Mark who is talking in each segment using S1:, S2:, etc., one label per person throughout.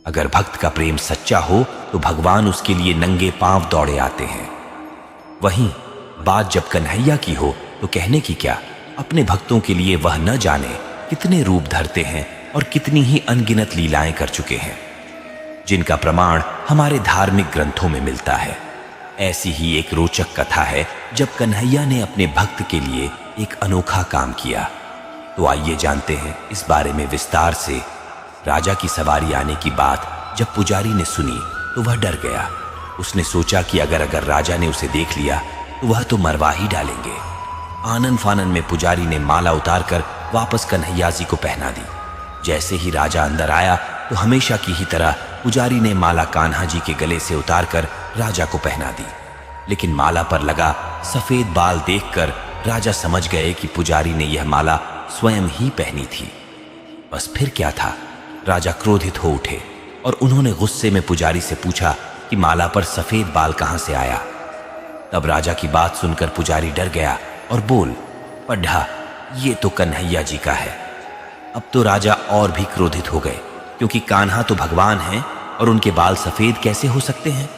S1: अगर भक्त का प्रेम सच्चा हो तो भगवान उसके लिए नंगे पांव दौड़े आते हैं। वहीं बात जब कन्हैया की हो तो कहने की क्या, अपने भक्तों के लिए वह न जाने कितने रूप धरते हैं और कितनी ही अनगिनत लीलाएं कर चुके हैं, जिनका प्रमाण हमारे धार्मिक ग्रंथों में मिलता है। ऐसी ही एक रोचक कथा है जब कन्हैया ने अपने भक्त के लिए एक अनोखा काम किया। तो आइए जानते हैं इस बारे में विस्तार से। राजा की सवारी आने की बात जब पुजारी ने सुनी तो वह डर गया। उसने सोचा कि अगर राजा ने उसे देख लिया तो वह तो मरवा ही डालेंगे। आनन फानन में पुजारी ने माला उतारकर वापस कन्हैया जी को पहना दी। जैसे ही राजा अंदर आया तो हमेशा की ही तरह पुजारी ने माला कान्हा जी के गले से उतारकर राजा को पहना दी। लेकिन माला पर लगा सफेद बाल देखकर राजा समझ गए कि पुजारी ने यह माला स्वयं ही पहनी थी। बस फिर क्या था, राजा क्रोधित हो उठे और उन्होंने गुस्से में पुजारी से पूछा कि माला पर सफेद बाल कहां से आया। तब राजा की बात सुनकर पुजारी डर गया और बोल पढ़ा, ये तो कन्हैया जी का है। अब तो राजा और भी क्रोधित हो गए, क्योंकि कान्हा तो भगवान हैं और उनके बाल सफेद कैसे हो सकते हैं।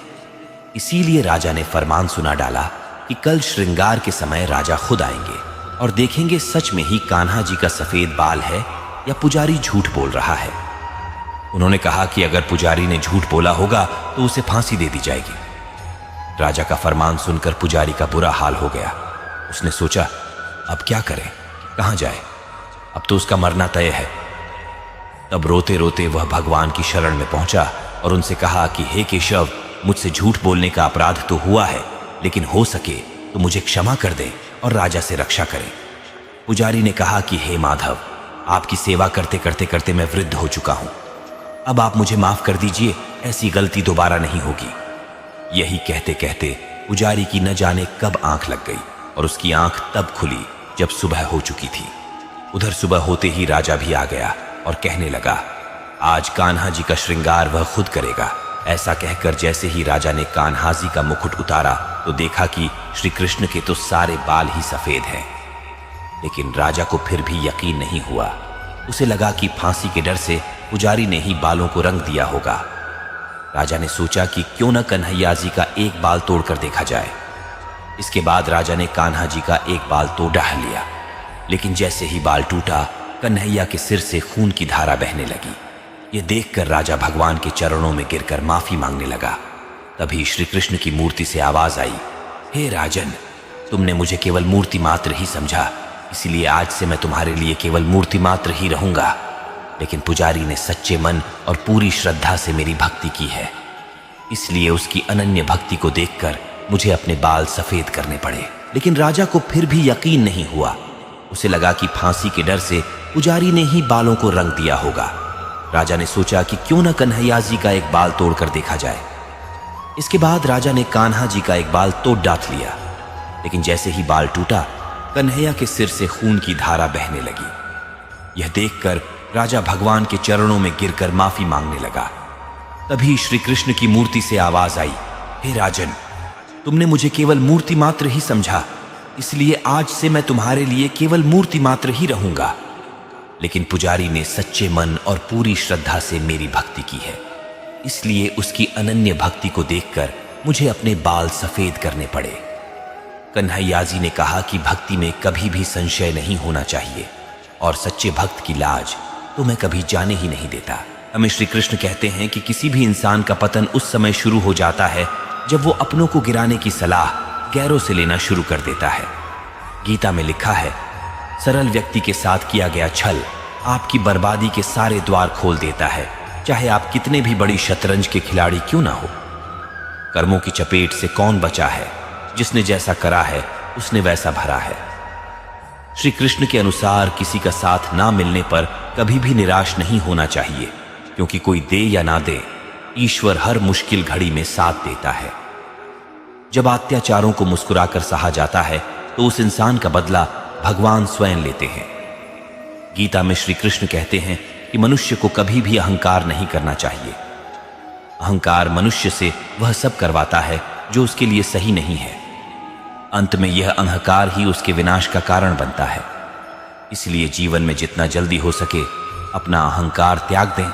S1: इसीलिए राजा ने फरमान सुना डाला कि कल श्रृंगार के समय राजा खुद आएंगे और देखेंगे सच में ही कान्हा जी का सफेद बाल है या पुजारी झूठ बोल रहा है। उन्होंने कहा कि अगर पुजारी ने झूठ बोला होगा तो उसे फांसी दे दी जाएगी। राजा का फरमान सुनकर पुजारी का बुरा हाल हो गया। उसने सोचा अब क्या करें, कहां जाए, अब तो उसका मरना तय है। तब रोते रोते वह भगवान की शरण में पहुंचा और उनसे कहा कि हे केशव, मुझसे झूठ बोलने का अपराध तो हुआ है, लेकिन हो सके तो मुझे क्षमा कर दें और राजा से रक्षा करें। पुजारी ने कहा कि हे माधव, आपकी सेवा करते करते करते मैं वृद्ध हो चुका हूं, अब आप मुझे माफ कर दीजिए, ऐसी गलती दोबारा नहीं होगी। यही कहते कहते पुजारी की न जाने कब आंख लग गई और उसकी आंख तब खुली जब सुबह हो चुकी थी। उधर सुबह होते ही राजा भी आ गया और कहने लगा आज कान्हा जी का श्रृंगार वह खुद करेगा। ऐसा कहकर जैसे ही राजा ने कान्हा जी का मुकुट उतारा तो देखा कि श्री कृष्ण के तो सारे बाल ही सफेद हैं। लेकिन राजा को फिर भी यकीन नहीं हुआ। उसे लगा कि फांसी के डर से पुजारी ने ही बालों को रंग दिया होगा। राजा ने सोचा कि क्यों न कन्हैया जी का एक बाल तोड़कर देखा जाए। इसके बाद राजा ने कान्हा जी का एक बाल तो डाल लिया, लेकिन जैसे ही बाल टूटा कन्हैया के सिर से खून की धारा बहने लगी। यह देखकर राजा भगवान के चरणों में गिरकर माफी मांगने लगा। तभी श्री कृष्ण की मूर्ति से आवाज आई, हे राजन, तुमने मुझे केवल मूर्ति मात्र ही समझा, इसलिए आज से मैं तुम्हारे लिए केवल मूर्ति मात्र ही रहूंगा। लेकिन पुजारी ने सच्चे मन और पूरी श्रद्धा से मेरी भक्ति की है, इसलिए उसकी अनन्य भक्ति को देखकर मुझे अपने बाल सफेद करने पड़े। लेकिन राजा को फिर भी यकीन नहीं हुआ। उसे लगा कि फांसी के डर से पुजारी ने ही बालों को रंग दिया होगा। राजा ने सोचा कि क्यों न कन्हैया जी का एक बाल तोड़कर देखा जाए। इसके बाद राजा ने कान्हा जी का एक बाल तोड़ डांट लिया, लेकिन जैसे ही बाल टूटा कन्हैया के सिर से खून की धारा बहने लगी। यह देखकर राजा भगवान के चरणों में गिरकर माफी मांगने लगा। तभी श्री कृष्ण की मूर्ति से आवाज आई, हे राजन, तुमने मुझे केवल मूर्ति मात्र ही समझा, इसलिए आज से मैं तुम्हारे लिए केवल मूर्ति मात्र ही रहूंगा। लेकिन पुजारी ने सच्चे मन और पूरी श्रद्धा से मेरी भक्ति की है, इसलिए उसकी अनन्य भक्ति को देखकर मुझे अपने बाल सफेद करने पड़े। कन्हैया जी ने कहा कि भक्ति में कभी भी संशय नहीं होना चाहिए और सच्चे भक्त की लाज तो मैं कभी जाने ही नहीं देता। हमें श्री कृष्ण कहते हैं कि किसी भी इंसान का पतन उस समय शुरू हो जाता है जब वो अपनों को गिराने की सलाह गैरों से लेना शुरू कर देता है। गीता में लिखा है, सरल व्यक्ति के साथ किया गया छल आपकी बर्बादी के सारे द्वार खोल देता है, चाहे आप कितने भी बड़ी शतरंज के खिलाड़ी क्यों ना हो। कर्मों की चपेट से कौन बचा है, जिसने जैसा करा है उसने वैसा भरा है। श्री कृष्ण के अनुसार किसी का साथ ना मिलने पर कभी भी निराश नहीं होना चाहिए, क्योंकि कोई दे या ना दे, ईश्वर हर मुश्किल घड़ी में साथ देता है। जब अत्याचारों को मुस्कुराकर सहा जाता है तो उस इंसान का बदला भगवान स्वयं लेते हैं। गीता में श्री कृष्ण कहते हैं कि मनुष्य को कभी भी अहंकार नहीं करना चाहिए। अहंकार मनुष्य से वह सब करवाता है जो उसके लिए सही नहीं है। अंत में यह अहंकार ही उसके विनाश का कारण बनता है। इसलिए जीवन में जितना जल्दी हो सके अपना अहंकार त्याग दें